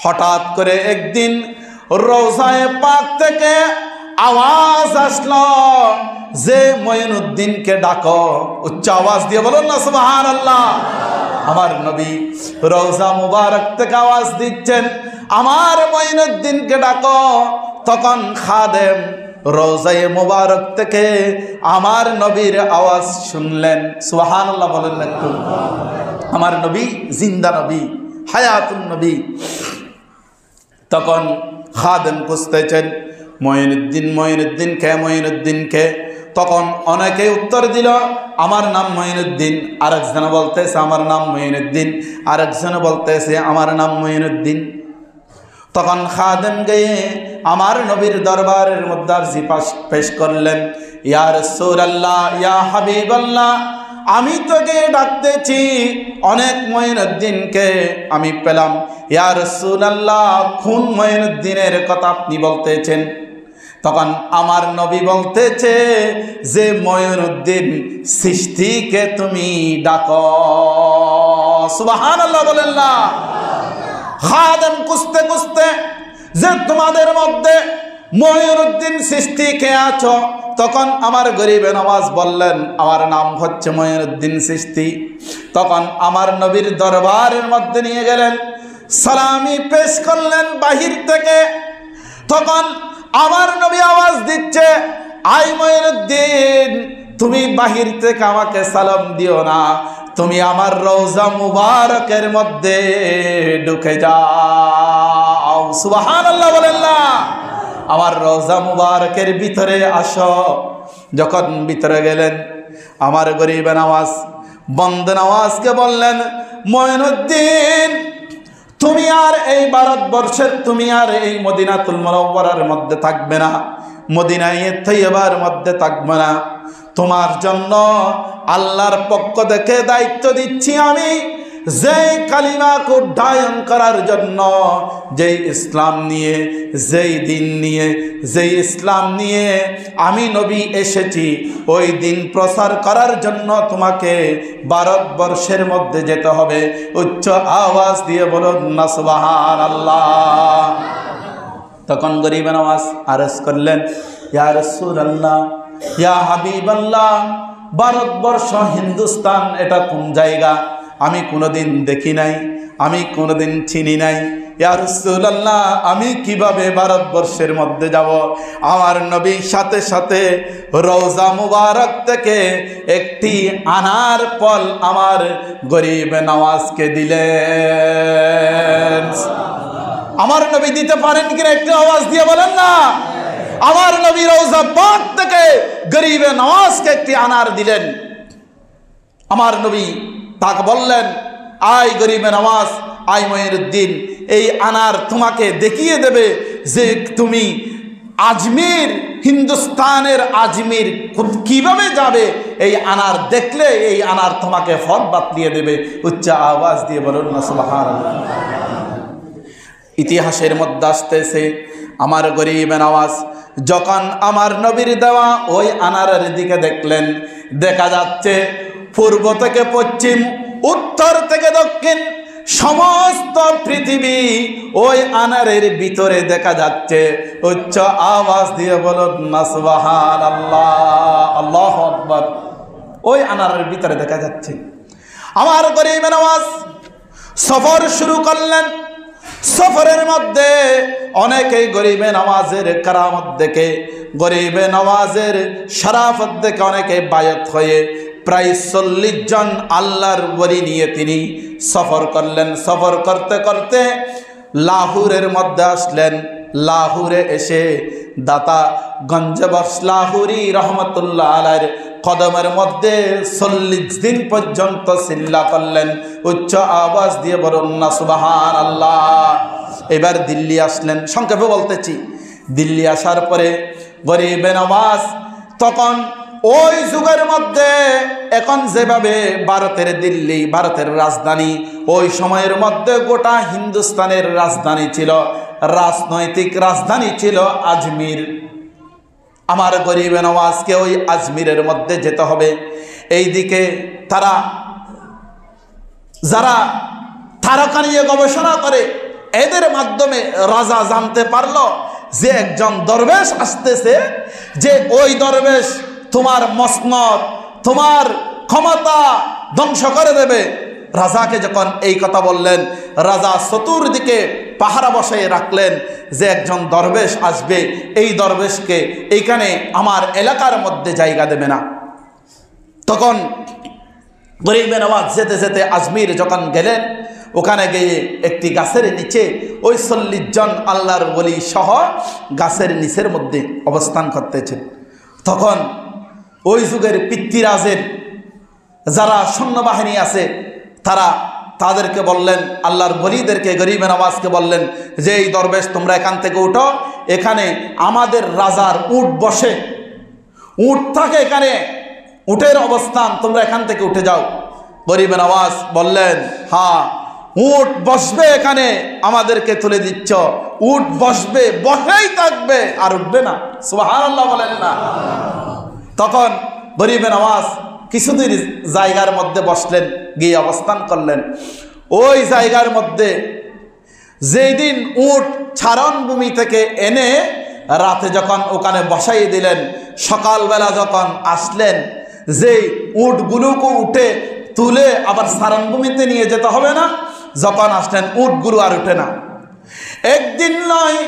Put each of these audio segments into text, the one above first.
হঠাৎ করে একদিন রওজায়ে পাক থেকে আওয়াজ আসলো যে মঈনুদ্দিনকে ডাকো। উচ্চ আওয়াজ দিয়ে বলুন না সুবহানাল্লাহ। আমার নবী রওজা মুবারক থেকে আওয়াজ দিচ্ছেন, আমার মঈনুদ্দিনকে ডাকো। তখন খাদেম রওজায়ে মুবারক থেকে আমার নবীর আওয়াজ শুনলেন। সুবহানাল্লাহ বলেন না একটু। আমার নবী জিন্দা নবী, হায়াতুন নবী। তখন খাদেম খুঁজতেছেন মঈনুদ্দিন, মঈনুদ্দিনকে, মঈনুদ্দিনকে। তখন অনেকে উত্তর দিল আমার নাম মঈনুদ্দিন, আরেকজন বলতেছে আমার নাম মঈনুদ্দিন, আরেকজন বলতেছে আমার নাম মঈনুদ্দিন। তখন খাদেম গিয়ে আমার নবীর দরবারের মধ্যে আরজি পেশ করলেন, ইয়া রাসূলুল্লাহ, ইয়া হাবিবাল্লাহ, আমি তোকে ডাকতেছি, অনেক মঈনুদ্দিনকে আমি পেলাম। ইয়া রাসূলুল্লাহ, কোন মঈনুদ্দিনের কথা আপনি বলতেছেন? তখন আমার নবী বলতেছে যে মঈনুদ্দিন চিশতিকে তুমি ডাকো। সুবহানাল্লাহ বলেন না। খাদেম খুঁজতে খুঁজতে যে তোমাদের মধ্যে মঈনুদ্দিন চিশতি কে আছো, তখন আমার গরিবে নওয়াজ বললেন আমার নাম হচ্ছে মঈনুদ্দিন চিশতি। তখন আমার নবীর দরবারের মধ্যে নিয়ে গেলেন, সালামি পেশ করলেন বাহির থেকে। তখন আমার নবী আওয়াজ দিচ্ছে, আই মঈনুদ্দিন, তুমি বাহির থেকে আমাকে সালাম দিও না, তুমি আমার রওজা মুবারকের মধ্যে ঢুকে যাও। সুবহানাল্লাহ বলেন না। আমার রওজা মুবারকের ভিতরে আসো। যখন ভিতরে গেলেন, আমার গরিব নওয়াজ বন্দ নওয়াজকে বললেন, মঈনুদ্দিন, তুমি আর এই ভারতবর্ষের, তুমি আর এই মদিনাতুল মুনাওয়ারার মধ্যে থাকবে না, মদিনায়ে তৈয়বার মধ্যে থাকবে না। তোমার জন্য আল্লাহর পক্ষ থেকে দায়িত্ব দিচ্ছি আমি, যেই কালিমাকে উড্ডয়ন করার জন্য, যেই ইসলাম নিয়ে, যেই দিন নিয়ে, যেই ইসলাম নিয়ে আমি নবী এসেছি, ওই দিন প্রচার করার জন্য তোমাকে ভারতবর্ষের মধ্যে যেতে হবে। উচ্চ আওয়াজ দিয়ে বলুন না সুবহানাল্লাহ। তখন গরিব নওয়াজ আরজ করলেন, ইয়া রাসূলুল্লাহ, ইয়া হাবিবাল্লাহ, ভারতবর্ষ হিন্দুস্তান এটা কোন জায়গা? আমি কোনোদিন দেখি নাই, আমি কোনোদিন চিনি নাই। ইয়া রাসূলুল্লাহ, আমি কিভাবে ভারতবর্ষের মধ্যে যাব? আমার নবী সাথে সাথে রওজা মুবারক থেকে একটি আনার ফল আমার গরিব নওয়াজকে দিলেন। আমার নবী দিতে পারেন কিনা একটু আওয়াজ দিয়ে বলেন না। আমার নবী রওজা পাক থেকে গরিবে নওয়াজকে একটি আনার দিলেন। আমার নবী তাকে বললেন, I Gharibe Nawaz, I Moinuddin, এই আনার তোমাকে দেখিয়ে দেবে যে তুমি আজমির, হিন্দুস্তানের আজমির কিভাবে যাবে। এই আনার দেখলে এই আনার তোমাকে ফল বাতলিয়ে দেবে। উচ্চ আওয়াজ দিয়ে বলুন না সুবহানাল্লাহ। ইতিহাসের মধ্যে আসতেছে আমার গরিব নওয়াজ যখন আমার নবীর দেওয়া ওই আনারের দিকে দেখলেন, দেখা যাচ্ছে পূর্ব থেকে পশ্চিম, উত্তর থেকে দক্ষিণ সমস্ত পৃথিবী ওই আনারের ভিতরে দেখা যাচ্ছে। উচ্চ আওয়াজ দিয়ে বলুন না সুবহানাল্লাহ, আল্লাহু আকবার। ওই আনারের ভিতরে দেখা যাচ্ছে। আমার গরিব নওয়াজ সফর শুরু করলেন। সফরের মধ্যে অনেকেই গরিবে নওয়াজের কারামত দেখে, গরিবে নওয়াজের শরাফত দেখে অনেকে বায়াত হয়ে প্রায় 40 জন আল্লাহর ওলি নিয়ে তিনি সফর করলেন। সফর করতে করতে লাহোরের মধ্যে আসলেন। লাহোরে এসে দাতা গঞ্জবক্স লাহোরি রহমতুল্লাহ আলাইহির কদমের মধ্যে 40 দিন পর্যন্ত সিল্লা করলেন। উচ্চ আওয়াজ দিয়ে বলুন না সুবহানাল্লাহ। এবার দিল্লি আসলেন। সংক্ষেপে বলতেছি, দিল্লি আসার পরে গরিবে নওয়াজ তখন ওই যুগের মধ্যে এখন যেভাবে ভারতের দিল্লি ভারতের রাজধানী, ওই সময়ের মধ্যে গোটা হিন্দুস্তানের রাজধানী ছিল, রাজনৈতিক রাজধানী ছিল আজমির। আমার গরিবে নওয়াজকে ওই আজমিরের মধ্যে যেতে হবে। এইদিকে তারা যারা তারকা নিয়ে গবেষণা করে এদের মাধ্যমে রাজা জানতে পারলো যে একজন দরবেশ আসতেছে, যে ওই দরবেশ তোমার মসনদ, তোমার ক্ষমতা ধ্বংস করে দেবে। রাজাকে যখন এই কথা বললেন, রাজা চতুর্দিকে পাহারা বসায় রাখলেন যে একজন দরবেশ আসবে, এই দরবেশকে এইখানে আমার এলাকার মধ্যে জায়গা দেবে না। তখন গরিবে নওয়াজ যেতে যেতে আজমির যখন গেলেন, ওখানে গিয়ে একটি গাছের নিচে ওই 40 জন আল্লাহর ওলি সহ গাছের নিচের মধ্যে অবস্থান করতেছেন। তখন ওই যুগের পিতৃরাজের যারা সৈন্যবাহিনী আছে তারা তাদেরকে বললেন, আল্লাহর ওলিদেরকে, গরিবে নওয়াজকে বললেন যে এই দরবেশ তোমরা এখান থেকে উঠো, এখানে আমাদের রাজার উট বসে, উট থাকে এখানে, উটের অবস্থান, তোমরা এখান থেকে উঠে যাও। গরিবে নওয়াজ বললেন, হ্যাঁ উট বসবে এখানে, আমাদেরকে তুলে দিচ্ছ, উট বসবে, বসেই থাকবে আর উঠবে না। সুবহানাল্লাহ বলেন না। তখন গরিবে নওয়াজ কিছুদিন জায়গার মধ্যে বসলেন, গিয়ে অবস্থান করলেন। ওই জায়গার মধ্যে যেই দিন উট চারণভূমি থেকে এনে রাতে যখন ওখানে বসাই দিলেন, সকালবেলা যখন আসলেন, যেই উটগুলোকে উঠে তুলে আবার চারণভূমিতে নিয়ে যেতে হবে না, যখন আসলেন উটগুলো আর উঠে না। একদিন নয়,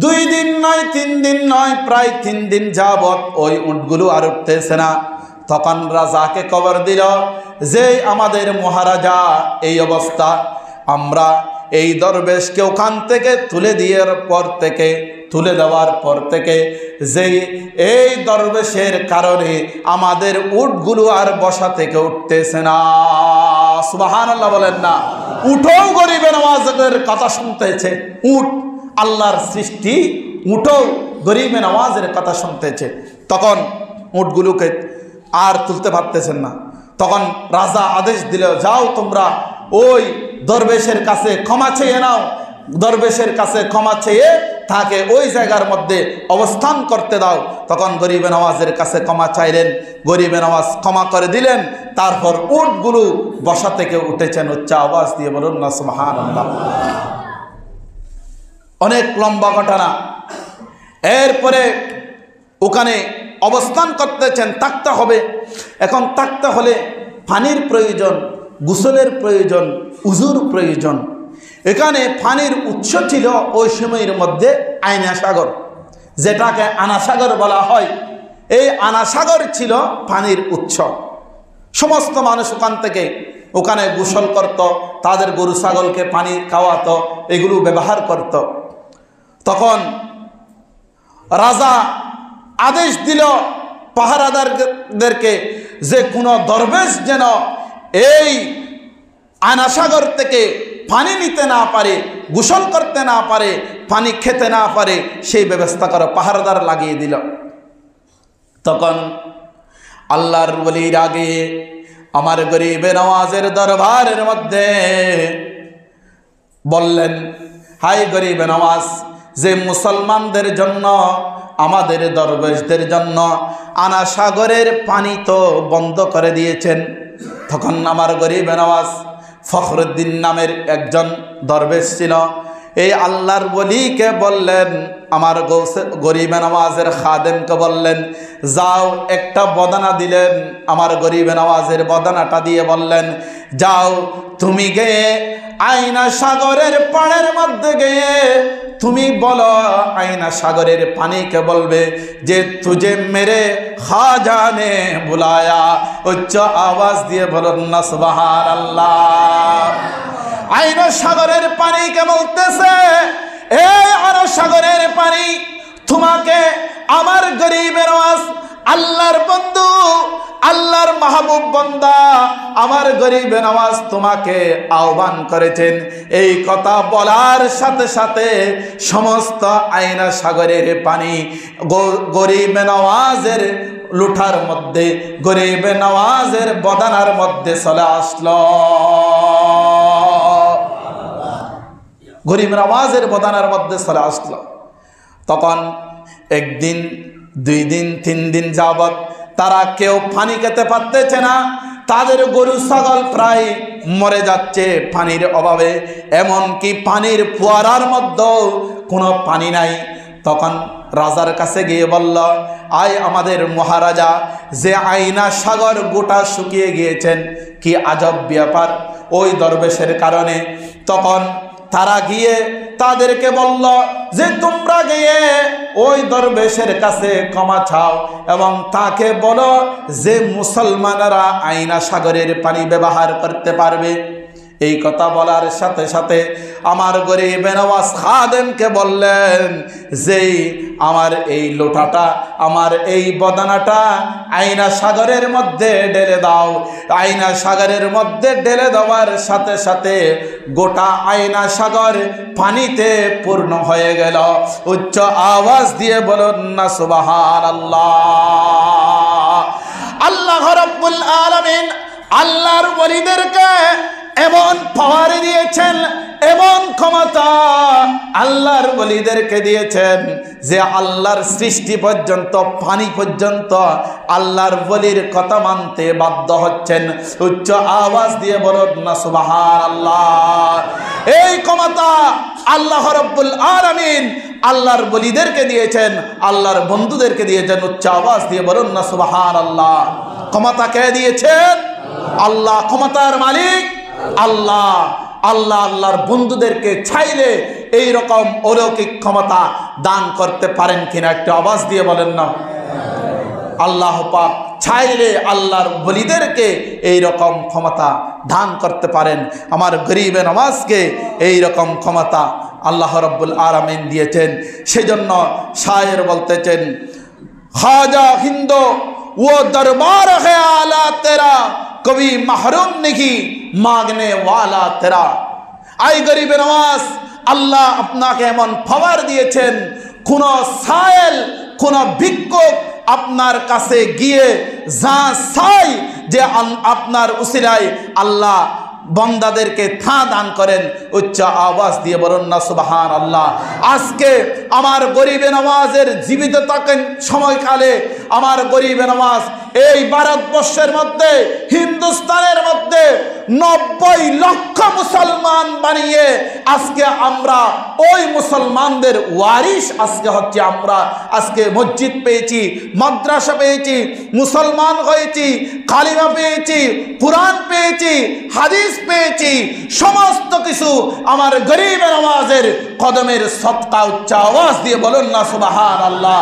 2 দিন নয়, 3 দিন নয়, প্রায় 3 দিন যাবৎ ওই উটগুলো আর উঠতেছে না। তখন রাজাকে খবর দিল যে আমাদের মহারাজা এই অবস্থা, আমরা এই দরবেশকে ওখান থেকে তুলে দেওয়ার পর থেকে যে এই দরবেশের কারণে আমাদের উটগুলো আর বসা থেকে উঠতেছে না। সুবহানাল্লাহ বলেন না। উঠও গরিবে নওয়াজের কথা শুনতেছে, উট আল্লাহর সৃষ্টি, উঠও গরিবে নওয়াজের কথা শুনতেছে। তখন উটগুলোকে আর তুলতে পারতেছেন না। তখন রাজা আদেশ দিল, যাও তোমরা ওই দরবেশের কাছে ক্ষমা চেয়ে নাও, দরবেশের কাছে ক্ষমা চেয়ে তাকে ওই জায়গার মধ্যে অবস্থান করতে দাও। তখন গরিবে নওয়াজের কাছে ক্ষমা চাইলেন, গরিবে নওয়াজ ক্ষমা করে দিলেন। তারপর উটগুলো বসা থেকে উঠেছেন। উচ্চ আওয়াজ দিয়ে বলুন না সুবহানাল্লাহ। অনেক লম্বা ঘটনা। এরপরে ওখানে অবস্থান করতেছেন, থাকতে হবে। এখন থাকতে হলে পানির প্রয়োজন, গোসলের প্রয়োজন, উজুর প্রয়োজন। এখানে পানির উৎস ছিল ওই সময়ের মধ্যে আয়না সাগর, যেটাকে আনা সাগর বলা হয়। এই আনা সাগর ছিল পানির উৎস। সমস্ত মানুষ ওখান থেকে ওখানে গোসল করত, তাদের গরু ছাগলকে পানি খাওয়াতো, এগুলো ব্যবহার করত। তখন রাজা আদেশ দিল পাহারাদারদেরকে যে কোনো দরবেশ যেন এই আনা সাগর থেকে পানি নিতে না পারে, গোসল করতে না পারে, পানি খেতে না পারে, সেই ব্যবস্থা করো। পাহারাদার লাগিয়ে দিল। তখন আল্লাহর ওলির আগে আমার গরিবে নওয়াজের দরবারের মধ্যে বললেন, হাই গরিবে নওয়াজ, যে মুসলমানদের জন্য, আমাদের দরবেশদের জন্য আনা সাগরের পানি তো বন্ধ করে দিয়েছেন। তখন আমার গরিবে নওয়াজ, ফখরুদ্দিন নামের একজন দরবেশ ছিল, এই আল্লাহর ওলিকে বললেন, আমার গরিবে নওয়াজের খাদেমকে বললেন, যাও একটা বদানা দিলেন। আমার গরিবে নওয়াজের বদানাটা দিয়ে বললেন, যাও তুমি গিয়ে আয়না সাগরের পাড়ের মধ্যে গিয়ে তুমি বলো, আয়না সাগরের পানিকে বলবে যে তুঝে মেরে খাজা নে বুলায়া। উচ্চ আওয়াজ দিয়ে বলুন না সুবহানাল্লাহ। আয়না সাগরের পানিকে বলতেছে, এই আয়না সাগরের পানি, তোমাকে আমার গরিবে নওয়াজ, আল্লাহর বন্ধু, আল্লাহর মাহবুব বান্দা আমার গরিবে নওয়াজ তোমাকে আহ্বান করেছেন। এই কথা বলার সাথে সাথে সমস্ত আয়না সাগরের পানি গরিবে নওয়াজের লুঠার মধ্যে, গরিবে নওয়াজের বদানার মধ্যে চলে আসলো। গরিব নওয়াজের বদানার মধ্যে চলে আসলো। তখন একদিন, 2 দিন, 3 দিন যাবত তারা কেউ পানি খেতে পারতেছে না, তাদের গরু ছাগল প্রায় মরে যাচ্ছে পানির অভাবে, এমনকি পানির ফোয়ারার মধ্যেও কোনো পানি নাই। তখন রাজার কাছে গিয়ে বলল, আয় আমাদের মহারাজা, যে আয়না সাগর গোটা শুকিয়ে গিয়েছেন, কি আজব ব্যাপার ওই দরবেশের কারণে। তখন তারা গিয়ে তাদেরকে বলল যে তোমরা গিয়ে ওই দরবেশের কাছে ক্ষমা চাও এবং তাকে বলো যে মুসলমানেরা আয়না সাগরের পানি ব্যবহার করতে পারবে। এই কথা বলার সাথে সাথে আমার গরিব নওয়াজ খাদেমকে বললেন যে আমার এই লোটাটা, আমার এই বদানাটা আয়না সাগরের মধ্যে ঢেলে দাও। আয়না সাগরের মধ্যে ঢেলে দেওয়ার সাথে সাথে গোটা আয়না সাগর পানিতে পূর্ণ হয়ে গেল। উচ্চ আওয়াজ দিয়ে বলুন না সুবহানাল্লাহ। আল্লাহ রাব্বুল আলামিন আল্লাহর ওলিদেরকে এমন পাওয়ার দিয়েছেন, এমন ক্ষমতা আল্লাহর ওলিদেরকে দিয়েছেন যে আল্লাহর সৃষ্টি পর্যন্ত, পানি পর্যন্ত আল্লাহর ওলির কথা মানতে বাধ্য হচ্ছেন। উচ্চ আওয়াজ দিয়ে বলুন না সুবহানাল্লাহ। এই ক্ষমতা আল্লাহ রাব্বুল আলামিন আল্লাহর ওলিদেরকে দিয়েছেন, আল্লাহর বন্ধুদেরকে দিয়েছেন। উচ্চ আওয়াজ দিয়ে বলুন না সুবহানাল্লাহ। ক্ষমতা কে দিয়েছেন? আল্লাহ। ক্ষমতার মালিক আল্লাহ। আল্লাহ আল্লাহর বন্ধুদেরকে চাইলে এই রকম অলৌকিক ক্ষমতা দান করতে পারেন কিনা একটা আওয়াজ দিয়ে বলেন না। আল্লাহ পাক চাইলে আল্লাহর ওলিদেরকে এই রকম ক্ষমতা দান করতে পারেন। আমার গরিবে নওয়াজকে এই রকম ক্ষমতা আল্লাহ রাব্বুল আলামিন দিয়েছেন। সেজন্য শায়ের বলতেছেন, খাজা হিন্দো वो दरबार है आला तेरा, कभी महरूम नहीं मांगने वाला तेरा। आई गरीब नवाज, আল্লাহ আপনাকে এমন পাওয়ার দিয়েছেন, কোন সায়েল, কোন ভিক্ষুক আপনার কাছে গিয়ে যা চাই যে আপনার উসিলায় আল্লাহ বন্দাদেরকে থা দান করেন। উচ্চ আওয়াজ দিয়ে বলুন না সুবহানাল্লাহ। আজকে আমার গরিবে নওয়াজের জীবিত থাকেন সময়কালে আমার গরিবে নওয়াজ এই ভারতবর্ষের মধ্যে, হিন্দুস্তানের মধ্যে 90 লক্ষ মুসলমান বানিয়ে আজকে আমরা ওই মুসলমানদের ওয়ারিশ আজকে হচ্ছে আমরা। আজকে মসজিদ পেয়েছি, মাদ্রাসা পেয়েছি, মুসলমান হয়েছি, কালিমা পেয়েছি, কুরআন পেয়েছি, হাদিস পেয়েছি, সমস্ত কিছু আমার গরিব নওয়াজের কদমের সদকা। উচ্চ আওয়াজ দিয়ে বলুন না সুবহানাল্লাহ।